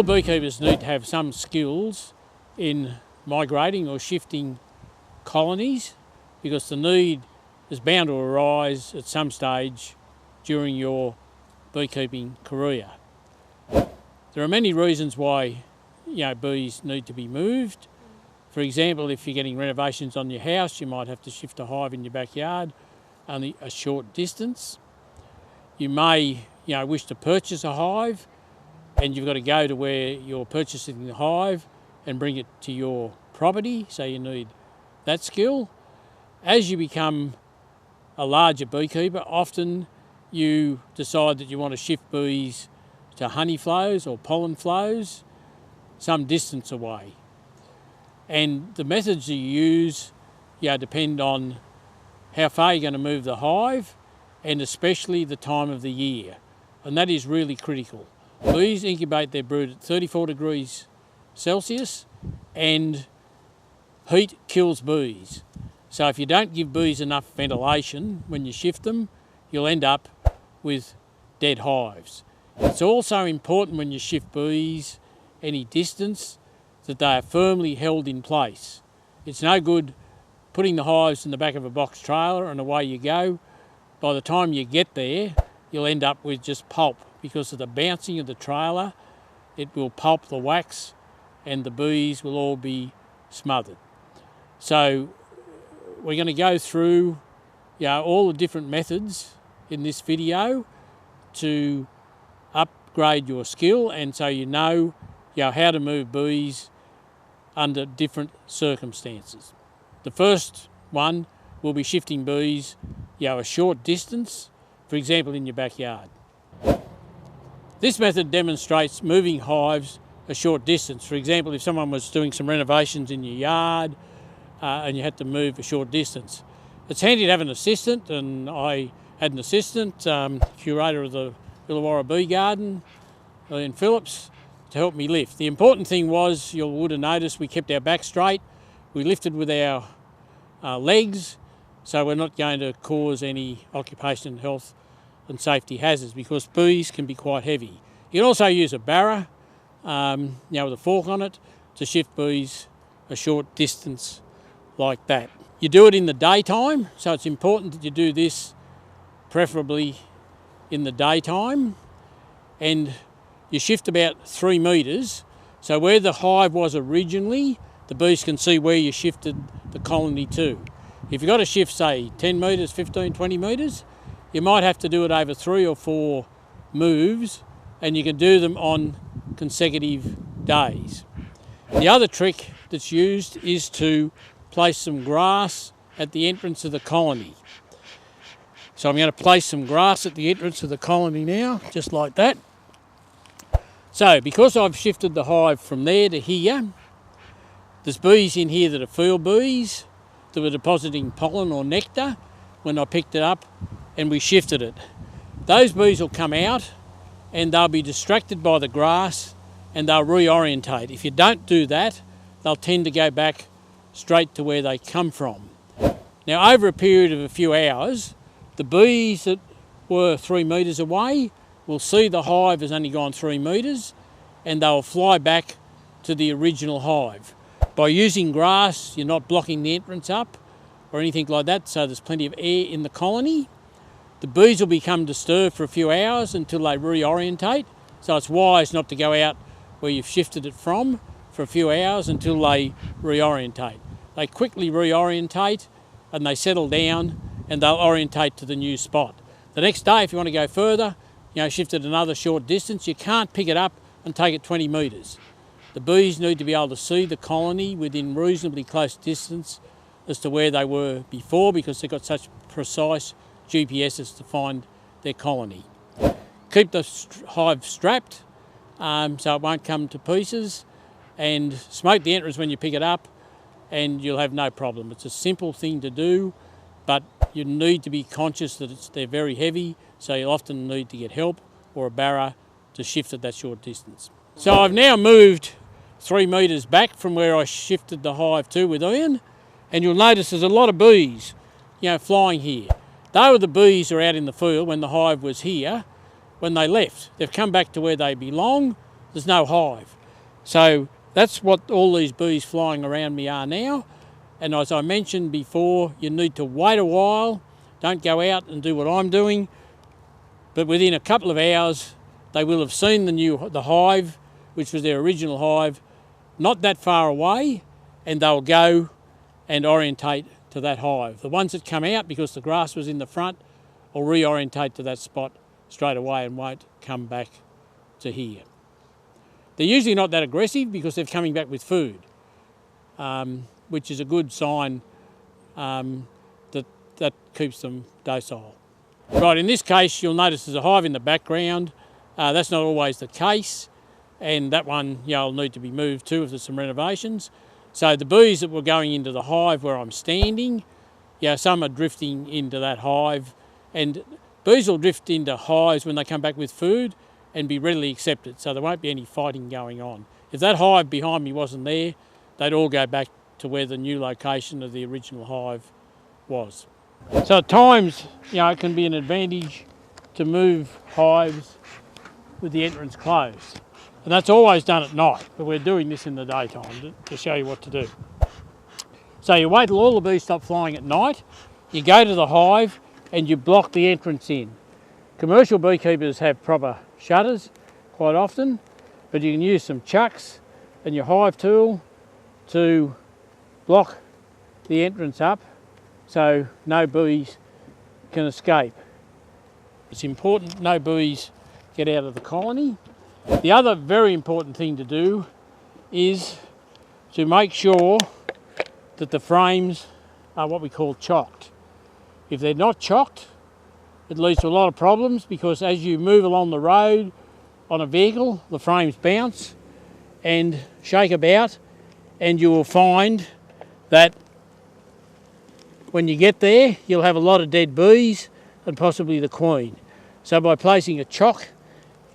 All beekeepers need to have some skills in migrating or shifting colonies, because the need is bound to arise at some stage during your beekeeping career. There are many reasons why bees need to be moved. For example, if you're getting renovations on your house, you might have to shift a hive in your backyard only a short distance. You may wish to purchase a hive, and you've got to go to where you're purchasing the hive and bring it to your property, so you need that skill. As you become a larger beekeeper, often you decide that you want to shift bees to honey flows or pollen flows some distance away. And the methods you use depend on how far you're going to move the hive, and especially the time of the year. And that is really critical. Bees incubate their brood at 34 degrees Celsius, and heat kills bees. So if you don't give bees enough ventilation when you shift them, you'll end up with dead hives. It's also important when you shift bees any distance that they are firmly held in place. It's no good putting the hives in the back of a box trailer and away you go. By the time you get there, you'll end up with just pulp. Because of the bouncing of the trailer, it will pulp the wax and the bees will all be smothered. So we're going to go through all the different methods in this video to upgrade your skill, and so you know how to move bees under different circumstances. The first one will be shifting bees a short distance, for example in your backyard. This method demonstrates moving hives a short distance. For example, if someone was doing some renovations in your yard and you had to move a short distance. It's handy to have an assistant, and I had an assistant, curator of the Illawarra Bee Garden in Phillips, to help me lift. The important thing was, you would have noticed, we kept our back straight. We lifted with our legs, so we're not going to cause any occupational health and safety hazards, because bees can be quite heavy. You can also use a barra, with a fork on it, to shift bees a short distance like that. You do it in the daytime, so it's important that you do this preferably in the daytime, and you shift about 3 metres, so where the hive was originally, the bees can see where you shifted the colony to. If you've got to shift, say, 10 metres, 15, 20 metres, you might have to do it over 3 or 4 moves, and you can do them on consecutive days. The other trick that's used is to place some grass at the entrance of the colony. So I'm going to place some grass at the entrance of the colony now, just like that. So because I've shifted the hive from there to here, there's bees in here that are field bees that were depositing pollen or nectar when I picked it up and we shifted it. Those bees will come out and they'll be distracted by the grass and they'll reorientate. If you don't do that, they'll tend to go back straight to where they come from. Now, over a period of a few hours, the bees that were 3 metres away will see the hive has only gone 3 metres, and they'll fly back to the original hive. By using grass, you're not blocking the entrance up or anything like that, so there's plenty of air in the colony. The bees will become disturbed for a few hours until they reorientate, so it's wise not to go out where you've shifted it from for a few hours until they reorientate. They quickly reorientate and they settle down and they'll orientate to the new spot. The next day, if you want to go further, shift it another short distance, you can't pick it up and take it 20 metres. The bees need to be able to see the colony within reasonably close distance as to where they were before, because they've got such precise GPSs to find their colony. Keep the hive strapped so it won't come to pieces, and smoke the entrance when you pick it up and you'll have no problem. It's a simple thing to do, but you need to be conscious that they're very heavy, so you'll often need to get help or a barra to shift at that short distance. So I've now moved 3 metres back from where I shifted the hive to with Ian, and you'll notice there's a lot of bees flying here. They were the bees who were out in the field when the hive was here when they left. They've come back to where they belong, there's no hive. So that's what all these bees flying around me are now. And as I mentioned before, you need to wait a while. Don't go out and do what I'm doing. But within a couple of hours, they will have seen the hive, which was their original hive, not that far away, and they'll go and orientate to that hive. The ones that come out because the grass was in the front will reorientate to that spot straight away and won't come back to here. They're usually not that aggressive because they're coming back with food, which is a good sign that keeps them docile. Right, in this case, you'll notice there's a hive in the background. That's not always the case, and that one, will need to be moved too if there's some renovations. So the bees that were going into the hive where I'm standing, some are drifting into that hive, and bees will drift into hives when they come back with food and be readily accepted, so there won't be any fighting going on. If that hive behind me wasn't there, they'd all go back to where the new location of the original hive was. So at times, it can be an advantage to move hives with the entrance closed. And that's always done at night, but we're doing this in the daytime to show you what to do. So you wait till all the bees stop flying at night, you go to the hive and you block the entrance in. Commercial beekeepers have proper shutters quite often, but you can use some chocks and your hive tool to block the entrance up so no bees can escape. It's important no bees get out of the colony. The other very important thing to do is to make sure that the frames are what we call chocked. If they're not chocked, it leads to a lot of problems because as you move along the road on a vehicle, the frames bounce and shake about, and you will find that when you get there, you'll have a lot of dead bees and possibly the queen. So by placing a chock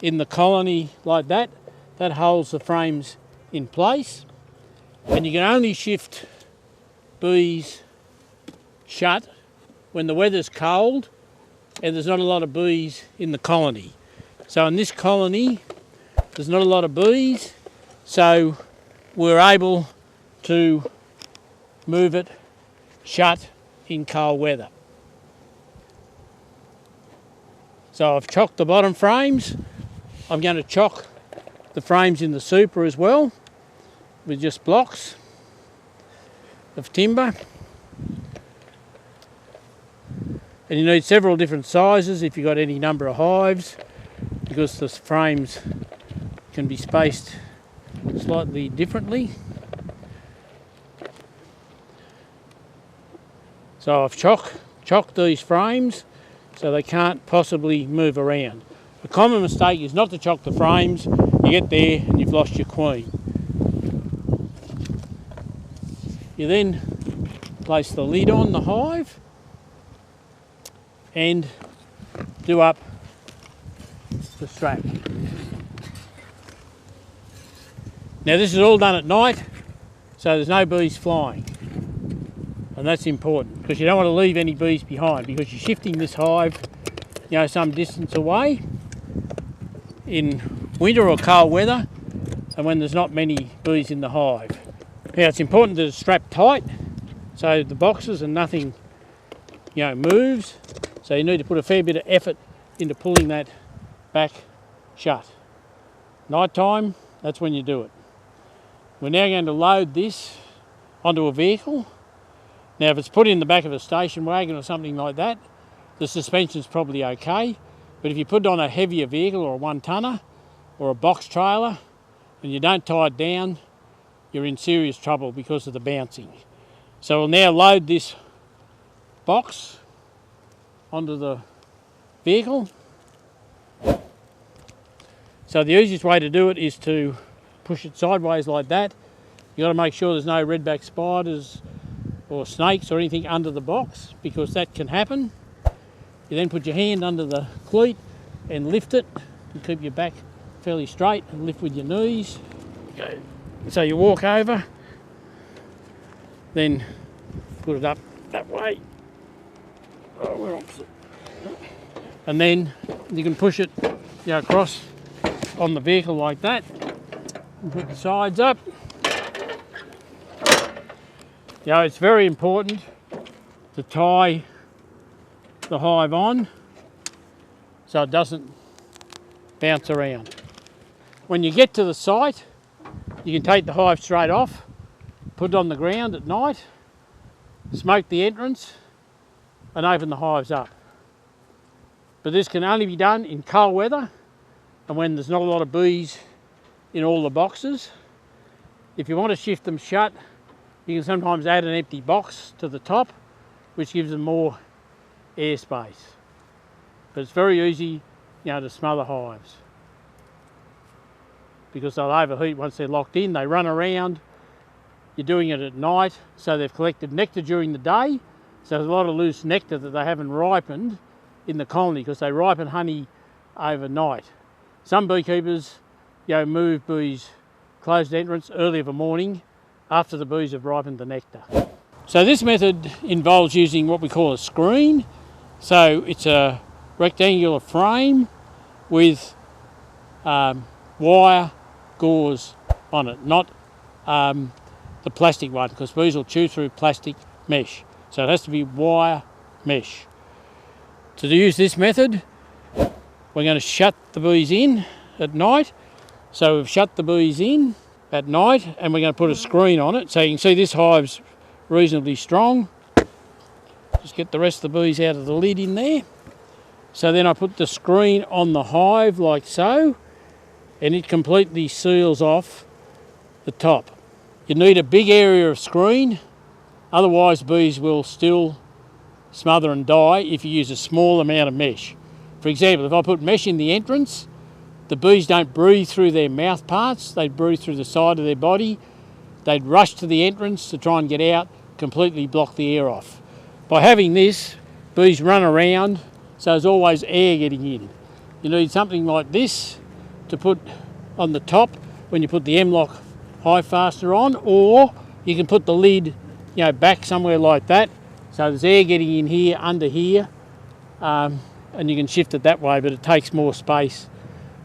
in the colony like that, that holds the frames in place, and you can only shift bees shut when the weather's cold and there's not a lot of bees in the colony. So in this colony, there's not a lot of bees, so we're able to move it shut in cold weather. So I've chocked the bottom frames. I'm going to chock the frames in the super as well with just blocks of timber. And you need several different sizes if you've got any number of hives, because the frames can be spaced slightly differently. So I've chocked these frames so they can't possibly move around. A common mistake is not to chock the frames. You get there and you've lost your queen. You then place the lid on the hive and do up the strap. Now this is all done at night, so there's no bees flying. And that's important because you don't want to leave any bees behind, because you're shifting this hive, some distance away in winter or cold weather, and when there's not many bees in the hive. Now it's important that it's strapped tight so the boxes and nothing moves, so you need to put a fair bit of effort into pulling that back shut. Night time, that's when you do it. We're now going to load this onto a vehicle. Now if it's put in the back of a station wagon or something like that, the suspension's probably okay, but if you put it on a heavier vehicle or a 1-tonner or a box trailer and you don't tie it down, you're in serious trouble because of the bouncing. So we'll now load this box onto the vehicle. So the easiest way to do it is to push it sideways like that. You've got to make sure there's no redback spiders or snakes or anything under the box, because that can happen. You then put your hand under the cleat and lift it and keep your back fairly straight and lift with your knees. Okay. So you walk over, then put it up that way. Oh, we're opposite. And then you can push it across on the vehicle like that. Put the sides up. It's very important to tie the hive on so it doesn't bounce around. When you get to the site, you can take the hive straight off, put it on the ground at night, smoke the entrance and open the hives up. But this can only be done in cold weather and when there's not a lot of bees in all the boxes. If you want to shift them shut, you can sometimes add an empty box to the top, which gives them more airspace. But it's very easy, to smother hives because they'll overheat once they're locked in. They run around. You're doing it at night, so they've collected nectar during the day. So there's a lot of loose nectar that they haven't ripened in the colony because they ripen honey overnight. Some beekeepers, move bees closed entrance early of a morning after the bees have ripened the nectar. So this method involves using what we call a screen. So it's a rectangular frame with wire gauze on it, not the plastic one, because bees will chew through plastic mesh. So it has to be wire mesh. To use this method, we're going to shut the bees in at night. So we've shut the bees in at night and we're going to put a screen on it. So you can see this hive's reasonably strong. Just get the rest of the bees out of the lid in there. So then I put the screen on the hive like so, and it completely seals off the top. You need a big area of screen, otherwise bees will still smother and die if you use a small amount of mesh. For example, if I put mesh in the entrance, the bees don't breathe through their mouth parts, they breathe through the side of their body. They'd rush to the entrance to try and get out, completely block the air off. By having this, bees run around, so there's always air getting in. You need something like this to put on the top when you put the M-lock hive fastener on, or you can put the lid back somewhere like that, so there's air getting in here, under here, and you can shift it that way, but it takes more space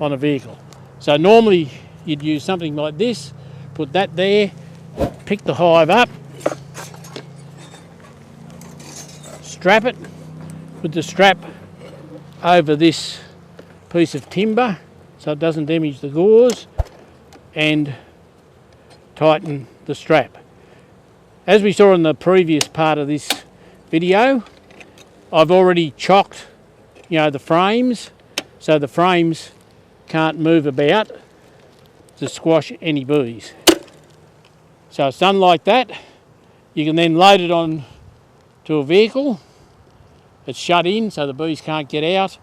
on a vehicle. So normally you'd use something like this, put that there, pick the hive up, strap it with the strap over this piece of timber so it doesn't damage the gauze, and tighten the strap. As we saw in the previous part of this video, I've already chocked the frames, so the frames can't move about to squash any bees. So it's done like that. You can then load it on to a vehicle. It's shut in so the bees can't get out.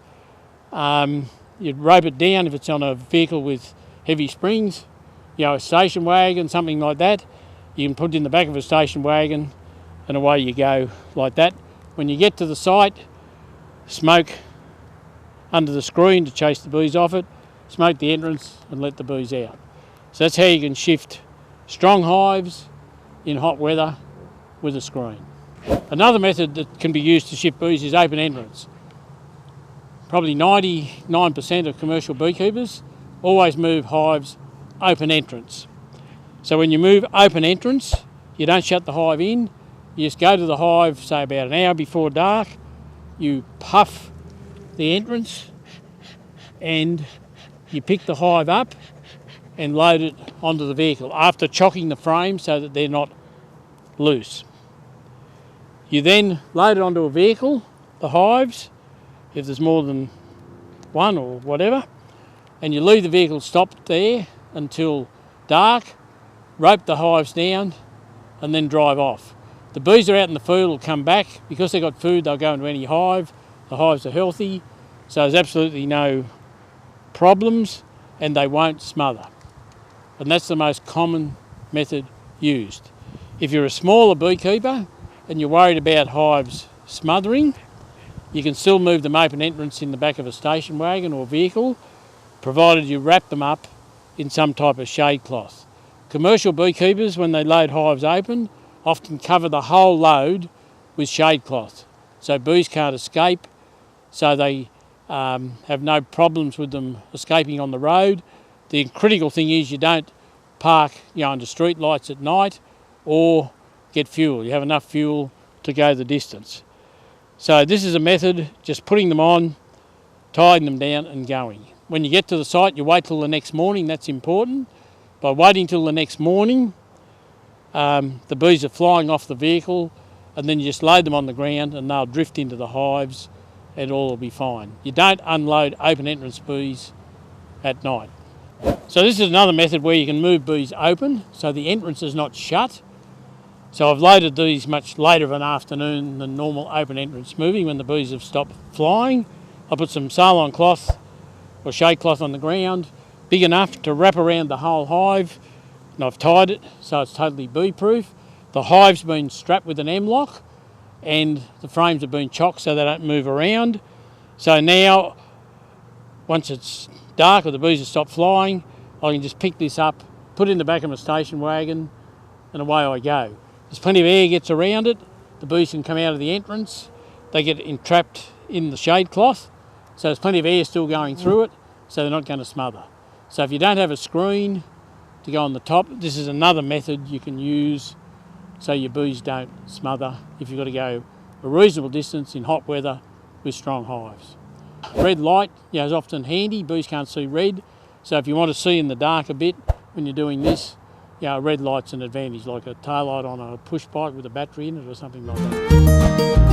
You'd rope it down if it's on a vehicle with heavy springs, a station wagon, something like that. You can put it in the back of a station wagon and away you go like that. When you get to the site, smoke under the screen to chase the bees off it, smoke the entrance and let the bees out. So that's how you can shift strong hives in hot weather with a screen. Another method that can be used to shift bees is open entrance. Probably 99% of commercial beekeepers always move hives open entrance. So when you move open entrance, you don't shut the hive in, you just go to the hive, say about an hour before dark, you puff the entrance and you pick the hive up and load it onto the vehicle after chocking the frame so that they're not loose. You then load it onto a vehicle, the hives, if there's more than one or whatever, and you leave the vehicle stopped there until dark, rope the hives down and then drive off. The bees are out in the field will come back. Because they've got food, they'll go into any hive. The hives are healthy, so there's absolutely no problems and they won't smother. And that's the most common method used. If you're a smaller beekeeper and you're worried about hives smothering, you can still move them open entrance in the back of a station wagon or vehicle, provided you wrap them up in some type of shade cloth. Commercial beekeepers, when they load hives open, often cover the whole load with shade cloth, so bees can't escape, so they have no problems with them escaping on the road. The critical thing is you don't park under street lights at night, or get fuel. You have enough fuel to go the distance. So this is a method, just putting them on, tying them down and going. When you get to the site, you wait till the next morning. That's important. By waiting till the next morning, the bees are flying off the vehicle, and then you just load them on the ground and they'll drift into the hives and all will be fine. You don't unload open entrance bees at night. So this is another method where you can move bees open so the entrance is not shut. So I've loaded these much later of an afternoon than normal open entrance moving when the bees have stopped flying. I put some Ceylon cloth or shade cloth on the ground, big enough to wrap around the whole hive, and I've tied it so it's totally bee proof. The hive's been strapped with an M-lock and the frames have been chocked so they don't move around. So now, once it's dark or the bees have stopped flying, I can just pick this up, put it in the back of my station wagon, and away I go. There's plenty of air gets around it, the bees can come out of the entrance, they get entrapped in the shade cloth, so there's plenty of air still going through it, so they're not going to smother. So if you don't have a screen to go on the top, this is another method you can use so your bees don't smother if you've got to go a reasonable distance in hot weather with strong hives. Red light is often handy, bees can't see red, so if you want to see in the dark a bit when you're doing this, a red light's an advantage, like a tail light on a push bike with a battery in it or something like that.